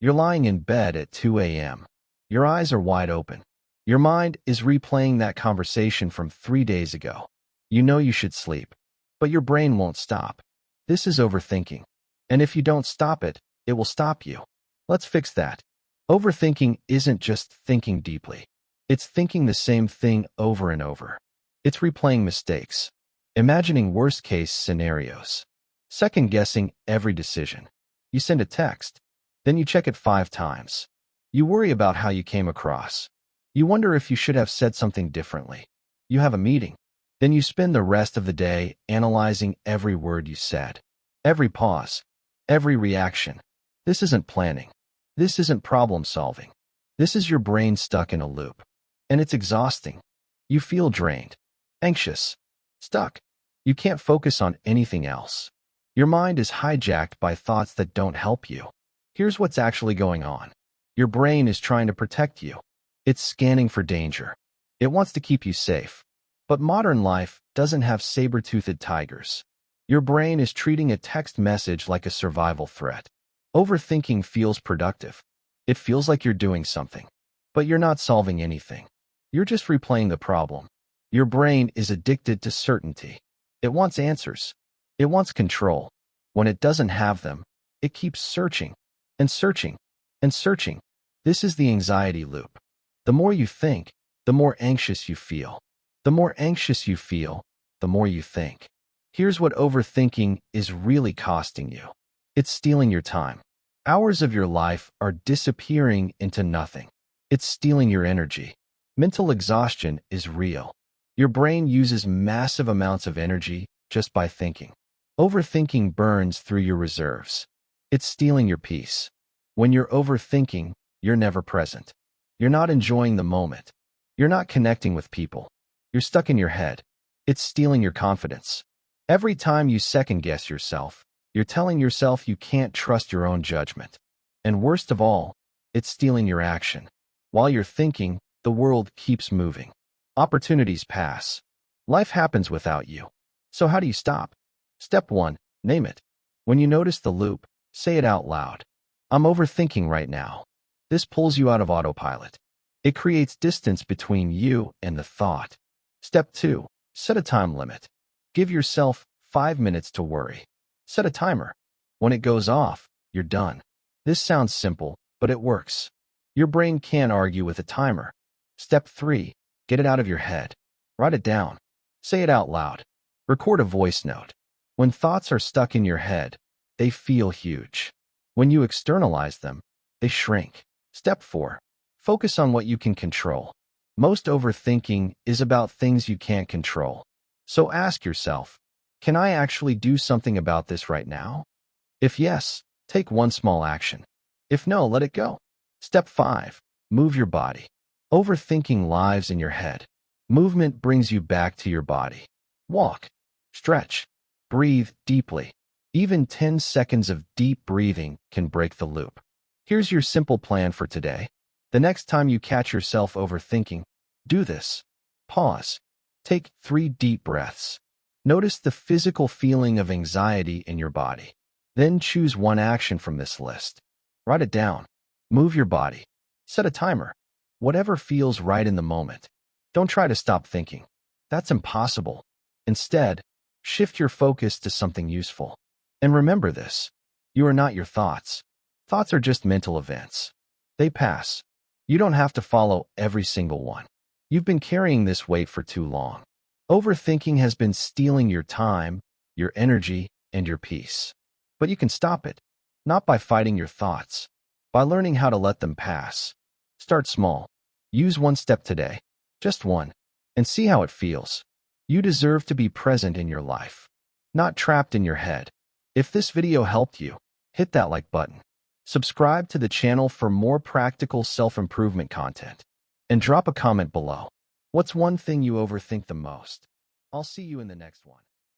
You're lying in bed at 2 a.m. Your eyes are wide open. Your mind is replaying that conversation from 3 days ago. You know you should sleep, but your brain won't stop. This is overthinking. And if you don't stop it, it will stop you. Let's fix that. Overthinking isn't just thinking deeply. It's thinking the same thing over and over. It's replaying mistakes, imagining worst-case scenarios, second-guessing every decision. You send a text, then you check it 5 times. You worry about how you came across. You wonder if you should have said something differently. You have a meeting, then you spend the rest of the day analyzing every word you said, every pause, every reaction. This isn't planning. This isn't problem solving. This is your brain stuck in a loop. And it's exhausting. You feel drained, anxious, stuck. You can't focus on anything else. Your mind is hijacked by thoughts that don't help you. Here's what's actually going on. Your brain is trying to protect you. It's scanning for danger. It wants to keep you safe. But modern life doesn't have saber-toothed tigers. Your brain is treating a text message like a survival threat. Overthinking feels productive. It feels like you're doing something. But you're not solving anything. You're just replaying the problem. Your brain is addicted to certainty. It wants answers. It wants control. When it doesn't have them, it keeps searching and searching and searching. This is the anxiety loop. The more you think, the more anxious you feel. The more anxious you feel, the more you think. Here's what overthinking is really costing you. It's stealing your time. Hours of your life are disappearing into nothing. It's stealing your energy. Mental exhaustion is real. Your brain uses massive amounts of energy just by thinking. Overthinking burns through your reserves. It's stealing your peace. When you're overthinking, you're never present. You're not enjoying the moment. You're not connecting with people. You're stuck in your head. It's stealing your confidence. Every time you second-guess yourself, you're telling yourself you can't trust your own judgment. And worst of all, it's stealing your action. While you're thinking, the world keeps moving. Opportunities pass. Life happens without you. So how do you stop? Step 1. Name it. When you notice the loop, say it out loud. I'm overthinking right now. This pulls you out of autopilot. It creates distance between you and the thought. Step 2. Set a time limit. Give yourself 5 minutes to worry. Set a timer. When it goes off, you're done. This sounds simple, but it works. Your brain can't argue with a timer. Step 3. Get it out of your head. Write it down. Say it out loud. Record a voice note. When thoughts are stuck in your head, they feel huge. When you externalize them, they shrink. Step 4. Focus on what you can control. Most overthinking is about things you can't control. So ask yourself, can I actually do something about this right now? If yes, take one small action. If no, let it go. Step 5. Move your body. Overthinking lives in your head. Movement brings you back to your body. Walk, stretch, breathe deeply. Even 10 seconds of deep breathing can break the loop. Here's your simple plan for today. The next time you catch yourself overthinking, do this. Pause. Take 3 deep breaths. Notice the physical feeling of anxiety in your body. Then choose one action from this list. Write it down. Move your body. Set a timer. Whatever feels right in the moment. Don't try to stop thinking. That's impossible. Instead, shift your focus to something useful. And remember this. You are not your thoughts. Thoughts are just mental events. They pass. You don't have to follow every single one. You've been carrying this weight for too long. Overthinking has been stealing your time, your energy, and your peace. But you can stop it, not by fighting your thoughts, by learning how to let them pass. Start small. Use one step today, just one, and see how it feels. You deserve to be present in your life, not trapped in your head. If this video helped you, hit that like button. Subscribe to the channel for more practical self-improvement content. And drop a comment below. What's one thing you overthink the most? I'll see you in the next one.